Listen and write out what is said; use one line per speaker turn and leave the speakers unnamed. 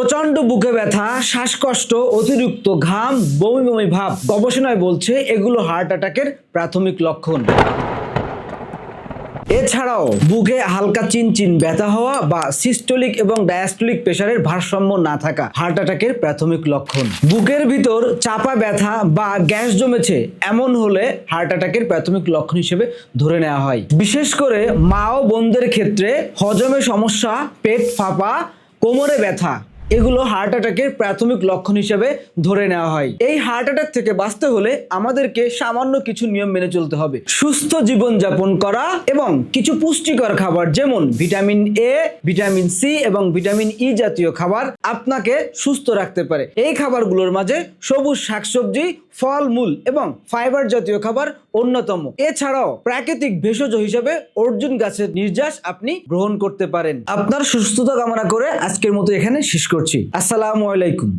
প্রচন্ড বুকে ব্যথা, শ্বাসকষ্ট, অতিরিক্ত ঘাম, বমি বমি ভাব গবেষণায় বলছে এগুলো হার্ট অ্যাটাকের প্রাথমিক লক্ষণ। এছাড়াও বুকে হালকা চিনচিন ব্যথা হওয়া বা সিস্টোলিক এবং ডায়াস্টোলিক প্রেসারের ভারসাম্য না থাকা হার্ট অ্যাটাকের প্রাথমিক লক্ষণ। বুকের ভিতর চাপা ব্যথা বা গ্যাস জমেছে এমন হলে হার্ট অ্যাটাকের প্রাথমিক লক্ষণ হিসেবে ধরে নেওয়া হয়। বিশেষ করে মা ও বোনদের ক্ষেত্রে হজমে সমস্যা, পেট ফাঁপা, কোমরে ব্যথা এগুলো হার্ট অ্যাটাকের প্রাথমিক লক্ষণ হিসেবে ধরে নেওয়া হয়। এই হার্ট অ্যাটাক থেকে বাঁচতে হলে আমাদেরকে সামান্য কিছু নিয়ম মেনে চলতে হবে। সুস্থ জীবনযাপন করা এবং কিছু পুষ্টিকর খাবার যেমন ভিটামিন এ, ভিটামিন সি এবং ভিটামিন ই জাতীয় খাবার আপনাকে সুস্থ রাখতে পারে। এই খাবারগুলোর মাঝে সবুজ শাকসবজি, ফলমূল এবং ফাইবার জাতীয় খাবার অন্যতম। এছাড়াও প্রাকৃতিক ভেষজ হিসেবে অর্জুন গাছের নির্যাস আপনি গ্রহণ করতে পারেন। আপনার সুস্থতা কামনা করে আজকের মতো এখানে শেষ করছি। আসসালামু আলাইকুম।